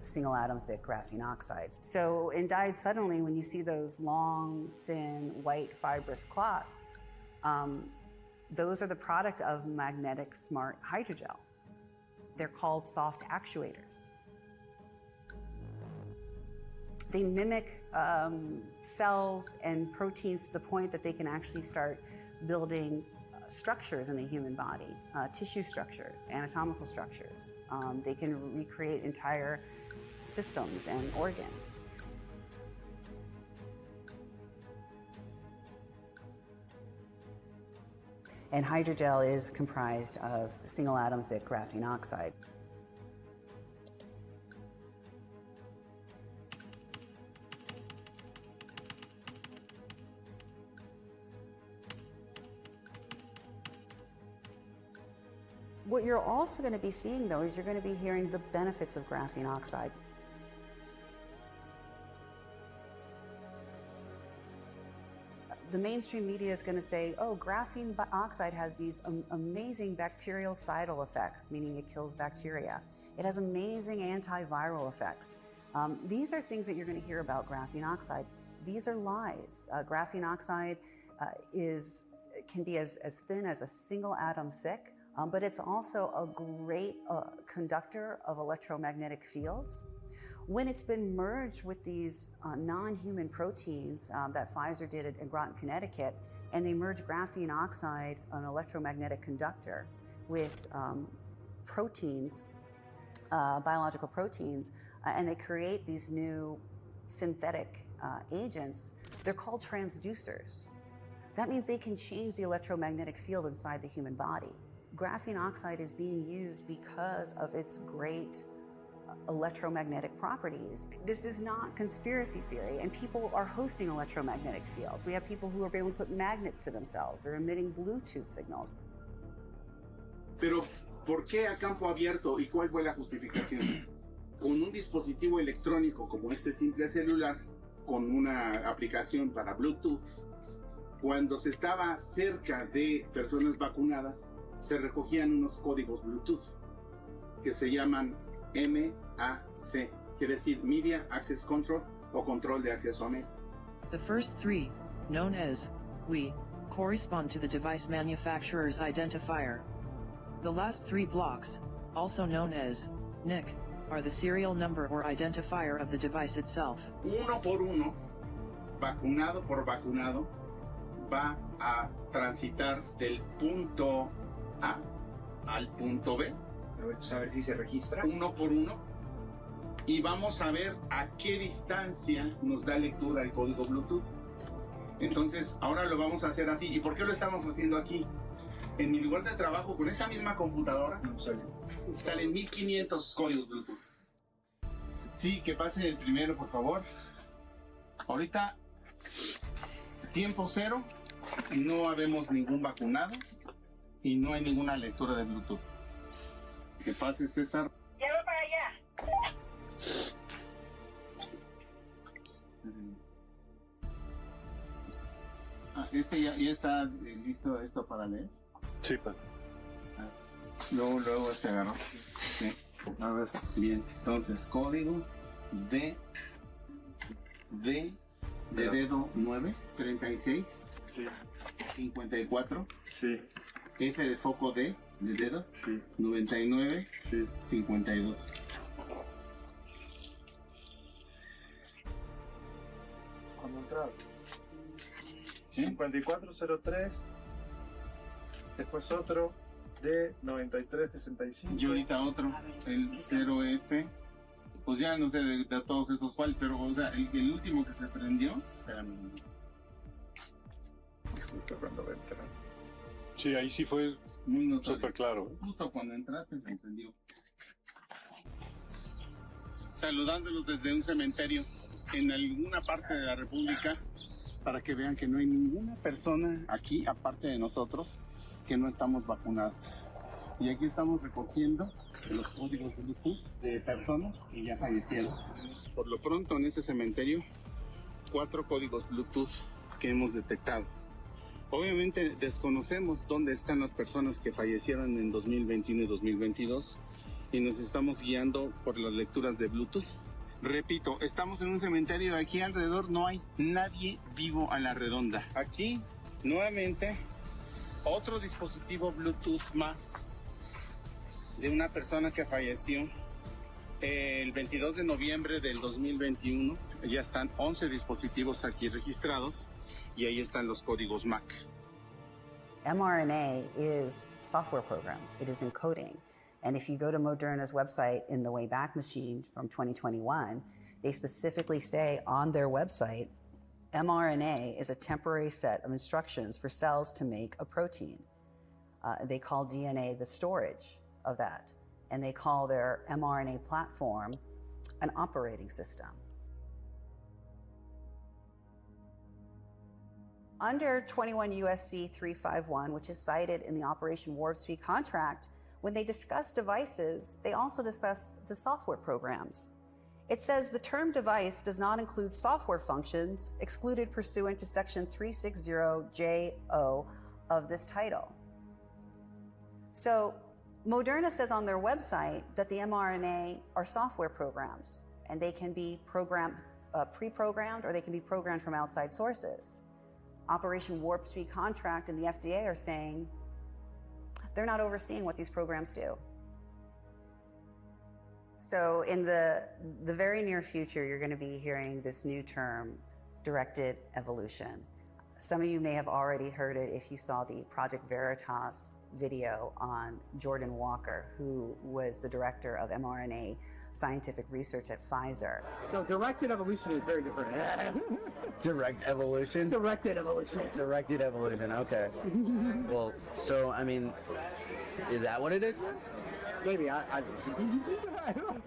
single atom thick graphene oxides. So in Dyed Suddenly, when you see those long, thin, white, fibrous clots, those are the product of magnetic smart hydrogel. They're called soft actuators. They mimic cells and proteins to the point that they can actually start building structures in the human body, tissue structures, anatomical structures. They can recreate entire systems and organs. And hydrogel is comprised of single atom thick graphene oxide. What you're also going to be seeing, though, is you're going to be hearing the benefits of graphene oxide. the mainstream media is going to say, oh, graphene oxide has these amazing bactericidal effects, meaning it kills bacteria. It has amazing antiviral effects. These are things that you're going to hear about graphene oxide. These are lies. Graphene oxide can be as thin as a single atom thick, but it's also a great conductor of electromagnetic fields. When it's been merged with these non-human proteins that Pfizer did in Groton, Connecticut, and they merge graphene oxide, an electromagnetic conductor, with proteins, biological proteins, and they create these new synthetic agents, they're called transducers. That means they can change the electromagnetic field inside the human body. Graphene oxide is being used because of its great electromagnetic properties. This is not conspiracy theory, and people are hosting electromagnetic fields. We have people who are able to put magnets to themselves. They're emitting Bluetooth signals. Pero, ¿por qué a campo abierto y cuál fue la justificación? Con un dispositivo electrónico como este simple celular, con una aplicación para Bluetooth, cuando se estaba cerca de personas vacunadas, se recogían unos códigos Bluetooth que se llaman MAC, quiere decir Media Access Control o control de acceso a medio. The first three, known as WE, correspond to the device manufacturer's identifier. The last three blocks, also known as NIC, are the serial number or identifier of the device itself. Uno por uno, vacunado por vacunado, va a transitar del punto A al punto B. Vamos a ver si se registra. Uno por uno. Y vamos a ver a qué distancia nos da lectura el código Bluetooth. Entonces, ahora lo vamos a hacer así. ¿Y por qué lo estamos haciendo aquí? En mi lugar de trabajo, con esa misma computadora, salen 1500 códigos Bluetooth. Sí, que pase el primero, por favor. Ahorita, tiempo cero, no habemos ningún vacunado y no hay ninguna lectura de Bluetooth. Que pase, César. Lleva para allá. Este ya está listo esto para leer. Sí, pa. Luego este agarró. Sí. A ver, bien. Entonces, código de dedo 9, 36, sí. 54, sí. F de foco D, de dedo, sí. 99, sí. 52. Cuando entraron. ¿Sí? 5403, después otro de 9365. Y ahorita otro, el 0F. Pues ya no sé de todos esos cuáles, pero o sea, el último que se prendió. Cuando va a entrar. Sí, ahí sí fue muy súper claro. Justo cuando entraste se encendió. Saludándolos desde un cementerio en alguna parte de la República, para que vean que no hay ninguna persona aquí, aparte de nosotros, que no estamos vacunados. Y aquí estamos recogiendo los códigos Bluetooth de personas que ya fallecieron. Por lo pronto en ese cementerio, 4 códigos Bluetooth que hemos detectado. Obviamente desconocemos dónde están las personas que fallecieron en 2021 y 2022 y nos estamos guiando por las lecturas de Bluetooth. Repito, estamos en un cementerio, aquí alrededor no hay nadie vivo a la redonda. Aquí, nuevamente, otro dispositivo Bluetooth más de una persona que falleció el 22 de noviembre del 2021. Ya están 11 dispositivos aquí registrados y ahí están los códigos MAC. mRNA is software programs. It is encoding. And if you go to Moderna's website in the Wayback Machine from 2021, they specifically say on their website, mRNA is a temporary set of instructions for cells to make a protein. They call DNA the storage of that. And they call their mRNA platform an operating system. Under 21 USC 351, which is cited in the Operation Warp Speed contract, when they discuss devices, they also discuss the software programs. It says the term device does not include software functions excluded pursuant to section 360JO of this title. So Moderna says on their website that the mRNA are software programs, and they can be pre-programmed, or they can be programmed from outside sources. Operation Warp Speed contract and the FDA are saying they're not overseeing what these programs do. So in the very near future, you're going to be hearing this new term, directed evolution. Some of you may have already heard it if you saw the Project Veritas video on Jordan Walker, who was the director of mRNA scientific research at Pfizer. No, directed evolution is very different. Direct evolution? Directed evolution. Directed evolution, okay. Well, so, I mean, is that what it is? Maybe, well,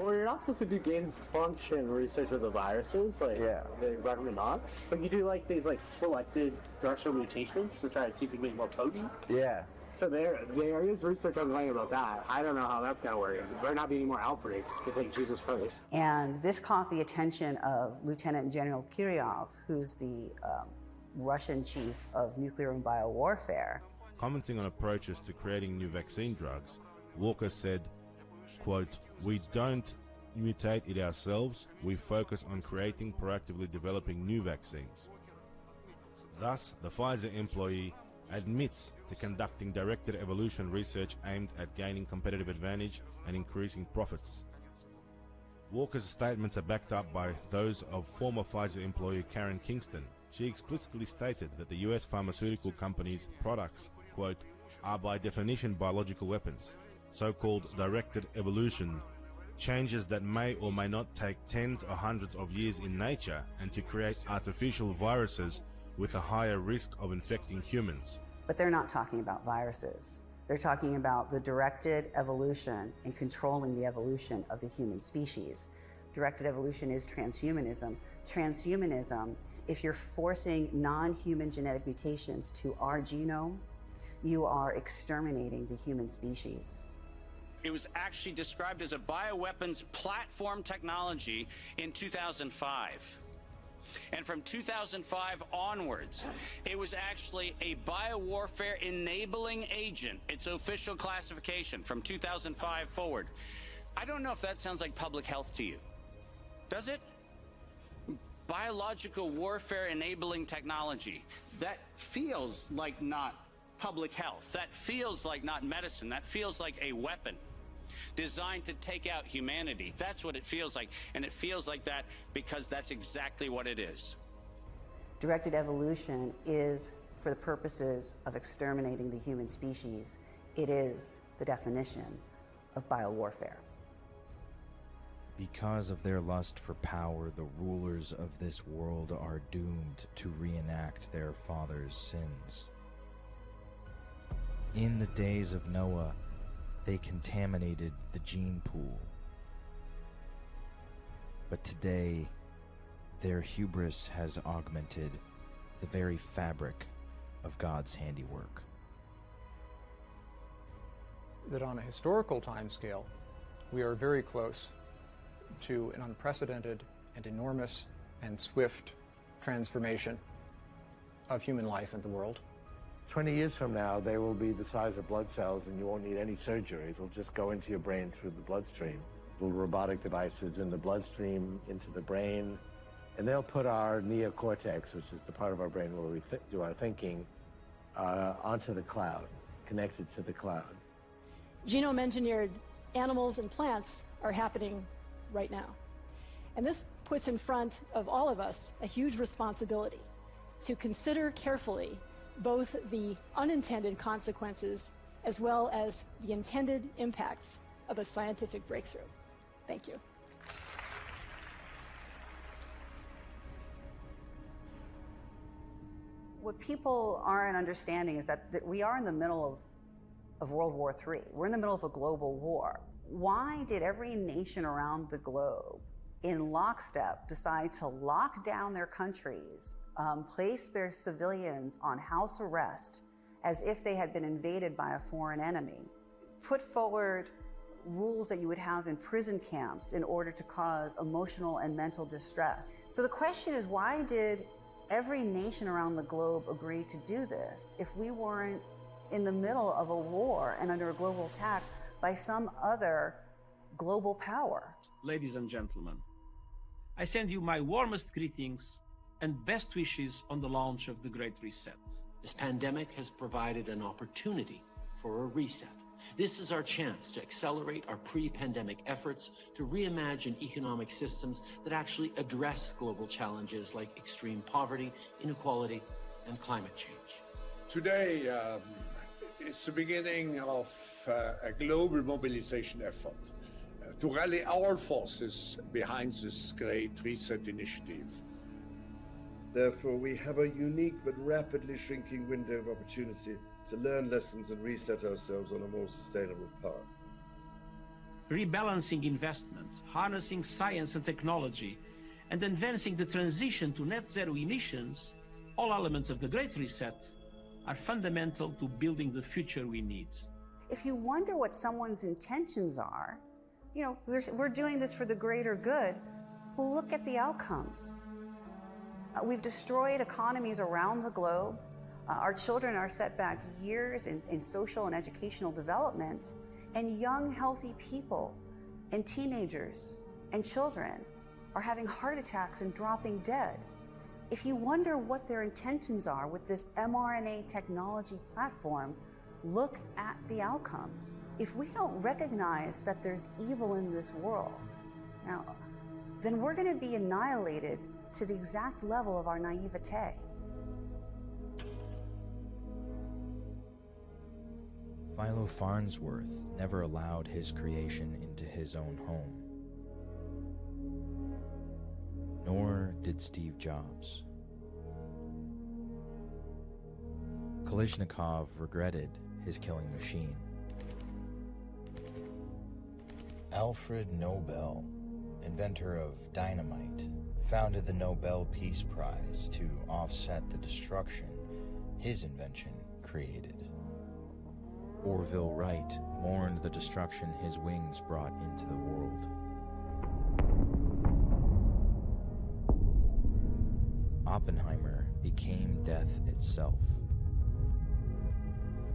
you're not supposed to do gain function research with the viruses, like, they recommend not. But you do, like, these, like, selected directional mutations to try to see if you can make more potent. Yeah. So there is research ongoing about that. I don't know how that's going to work. There better not be any more outbreaks, because, like, Jesus Christ. And this caught the attention of Lieutenant General Kiryov, who's the Russian chief of nuclear and biowarfare. Commenting on approaches to creating new vaccine drugs, Walker said, quote, "We don't mutate it ourselves, we focus on creating proactively developing new vaccines." Thus, the Pfizer employee admits to conducting directed evolution research aimed at gaining competitive advantage and increasing profits. Walker's statements are backed up by those of former Pfizer employee Karen Kingston. She explicitly stated that the US pharmaceutical company's products, quote, "are by definition biological weapons." So-called directed evolution, changes that may or may not take tens or hundreds of years in nature, and to create artificial viruses with a higher risk of infecting humans. But they're not talking about viruses. They're talking about the directed evolution and controlling the evolution of the human species. Directed evolution is transhumanism. Transhumanism, if you're forcing non-human genetic mutations to our genome, you are exterminating the human species. It was actually described as a bioweapons platform technology in 2005. And from 2005 onwards, it was actually a biowarfare enabling agent, its official classification from 2005 forward. I don't know if that sounds like public health to you. Does it? Biological warfare enabling technology. That feels like not public health. That feels like not medicine. That feels like a weapon designed to take out humanity. That's what it feels like. And it feels like that because that's exactly what it is. Directed evolution is for the purposes of exterminating the human species. It is the definition of biowarfare. Because of their lust for power, the rulers of this world are doomed to reenact their fathers' sins. In the days of Noah, they contaminated the gene pool. But today, their hubris has augmented the very fabric of God's handiwork. That on a historical timescale, we are very close to an unprecedented and enormous and swift transformation of human life in the world. 20 years from now, they will be the size of blood cells and you won't need any surgery. It'll just go into your brain through the bloodstream. Little robotic devices in the bloodstream, into the brain, and they'll put our neocortex, which is the part of our brain where we do our thinking, onto the cloud, connected to the cloud. Genome-engineered animals and plants are happening right now. And this puts in front of all of us a huge responsibility to consider carefully both the unintended consequences as well as the intended impacts of a scientific breakthrough. Thank you. What people aren't understanding is that we are in the middle of World War III. We're in the middle of a global war. Why did every nation around the globe in lockstep decide to lock down their countries, place their civilians on house arrest as if they had been invaded by a foreign enemy, put forward rules that you would have in prison camps in order to cause emotional and mental distress. So the question is, why did every nation around the globe agree to do this if we weren't in the middle of a war and under a global attack by some other global power? Ladies and gentlemen, I send you my warmest greetings and best wishes on the launch of the Great Reset. This pandemic has provided an opportunity for a reset. This is our chance to accelerate our pre-pandemic efforts to reimagine economic systems that actually address global challenges like extreme poverty, inequality, and climate change. Today is the beginning of a global mobilization effort to rally our forces behind this Great Reset initiative. Therefore, we have a unique but rapidly shrinking window of opportunity to learn lessons and reset ourselves on a more sustainable path. Rebalancing investment, harnessing science and technology, and advancing the transition to net zero emissions, all elements of the Great Reset, are fundamental to building the future we need. If you wonder what someone's intentions are, you know, we're doing this for the greater good, well, look at the outcomes. We've destroyed economies around the globe. Our children are set back years in social and educational development, and young, healthy people and teenagers and children are having heart attacks and dropping dead. If you wonder what their intentions are with this mRNA technology platform, look at the outcomes. If we don't recognize that there's evil in this world, now, then we're going to be annihilated to the exact level of our naivete. Philo Farnsworth never allowed his creation into his own home. Nor did Steve Jobs. Kalashnikov regretted his killing machine. Alfred Nobel, inventor of dynamite, founded the Nobel Peace Prize to offset the destruction his invention created. Orville Wright mourned the destruction his wings brought into the world. Oppenheimer became death itself.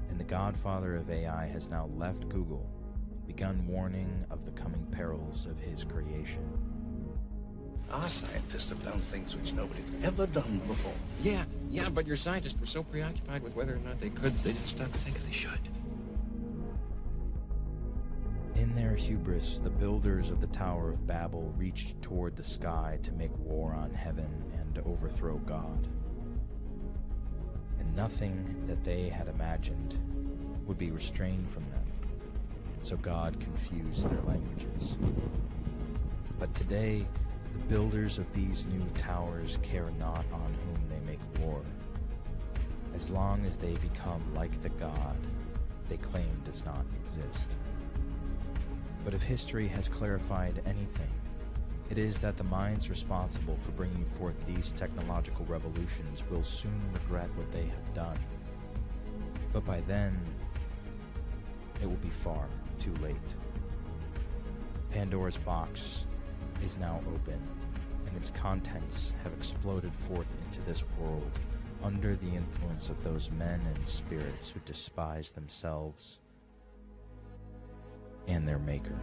And the godfather of AI has now left Google and begun warning of the coming perils of his creation. Our scientists have done things which nobody's ever done before. Yeah, but your scientists were so preoccupied with whether or not they could, they didn't stop to think if they should. In their hubris, the builders of the Tower of Babel reached toward the sky to make war on heaven and overthrow God. And nothing that they had imagined would be restrained from them, so God confused their languages. But today, the builders of these new towers care not on whom they make war, as long as they become like the God they claim does not exist. But if history has clarified anything, it is that the minds responsible for bringing forth these technological revolutions will soon regret what they have done. But by then, it will be far too late. Pandora's box is now open, and its contents have exploded forth into this world under the influence of those men and spirits who despise themselves and their maker.